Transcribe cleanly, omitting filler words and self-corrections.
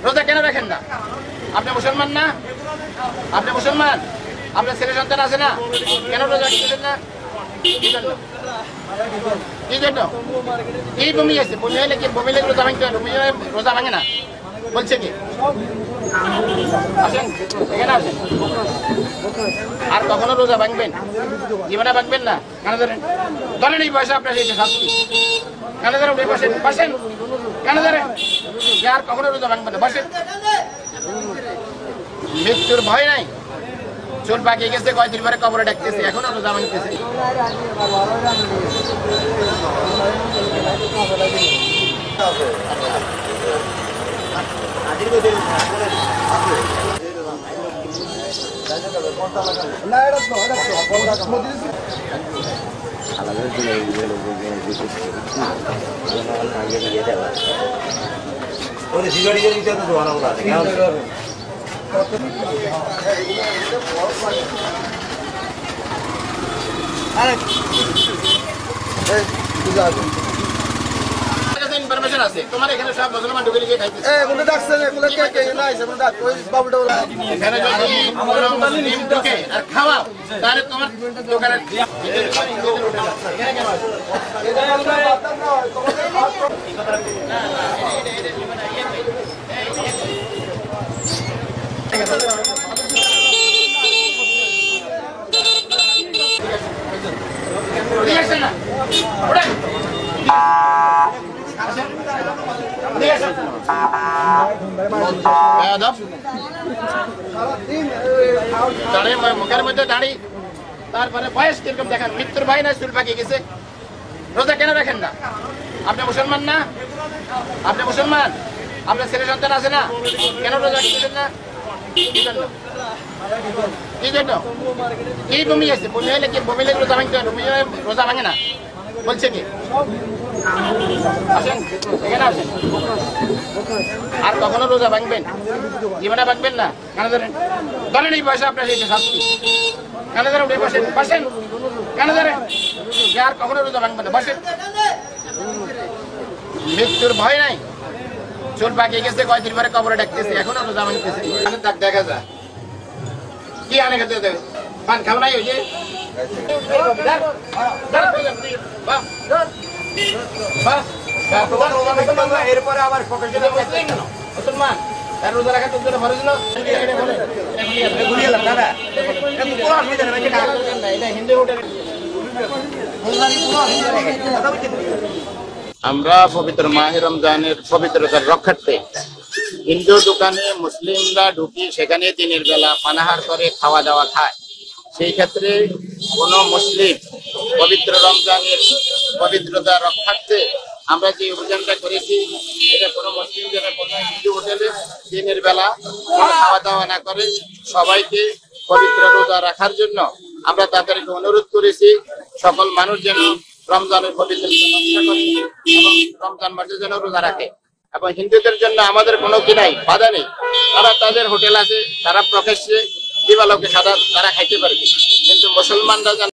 রোজা কেন রাখেন না? আপনি মুসলমান না? আপনি মুসলমান, আপনার ছেলে সন্তান আছে না? কেন রোজা রাখতেছেন না? কি জন্য? কি জন্য? কি বমি আছে? বমি হলে কি বমি লেগে রোজা ভাঙতে হয়? বমি হলে রোজা ভাঙে না বলছে কি? আসেন এখানে আসেন। আর কখনো রোজা ভাঙবেন? জীবনে ভাঙবেন না। কেন ধরেন? ধরেন এই বয়সে আপনার সেই শাস্তি। কেন ধরেন? ওই বসেন বসেন। কেন ধরেন? আর কখনো রোজা ভাঙবেন না, বসেন। মৃত্যুর ভয় নাই? চুল পাকিয়ে গেছে, কয়দিন পরে কবরে ডাকতেছে, এখনো রোজা ভাঙতেছে। ইনফরমেশন আছে তোমার এখানে, সব মুসলমান ঢুকে গিয়ে খাইতেছে। এখানে যদি ডিম ঢুকে আর খাওয়াও তাহলে তোমার দোকানের মুখের মধ্যে দাঁড়ি, তারপরে বয়স কিরকম দেখেন, মৃত্যুর ভয় না, চুল পাকিয়ে গেছে। রোজা কেন রাখেন না? আপনি মুসলমান না? আপনি মুসলমান, আপনার ছেলে সন্তান আছে না? কেন রোজা রাখতেছেন না? কি জন্য? কি জন্য? কি বমি আছে? বমি হলে কি বমি লেগে রোজা ভাঙতে হয়? বমি হলে রোজা ভাঙে না বলছে কি? আসেন এখানে আসেন। আর কখনো রোজা ভাঙবেন? জীবনে ভাঙবেন না। কেন ধরেন? ধরেন এই বয়সে আপনার সেই শাস্তি। কেন ধরেন? ওই বসেন বসেন। কেন ধরেন? আর কখনো রোজা ভাঙবেন না, বসেন। মৃত্যুর ভয় নাই? চুল পাকিয়ে গেছে, কয়দিন পরে কবরে ডাকতেছে, এখনো রোজা ভাঙতেছে। দাগ দেখা যায় কি আনে খেতে দেবে? পান খাও নাই? ওই যে এরপরে আবার মুসলমান রোজা রাখা তোর জন্য ফরজ না? আমরা পবিত্র মাহে রমজানের পবিত্রতার রক্ষার্থে হিন্দু দোকানে মুসলিমরা ঢুকি, সেখানে দিনের বেলা পানাহার করে খাওয়া দাওয়া খায়। সেই ক্ষেত্রে কোন মুসলিম পবিত্র রমজানের পবিত্রতা রক্ষার্থে আমরা যে অভিযানটা করেছি, এটা কোনো মুসলিম যেন কোনো হিন্দু হোটেলে দিনের বেলা খাওয়া দাওয়া না করে সবাইকে পবিত্র রোজা রাখার জন্য আমরা তাদেরকে অনুরোধ করেছি। সকল মানুষ যেন রমজানের পবিত্রতা রক্ষা করে এবং রমজান মাসে যেন রোজা রাখে। এবং হিন্দুদের জন্য আমাদের কোনো কি নাই, বাধা নেই। তারা তাদের হোটেল আছে, তারা প্রকাশ্যে দিবালোকে সাদা তারা খাইতে পারবে, কিন্তু মুসলমানরা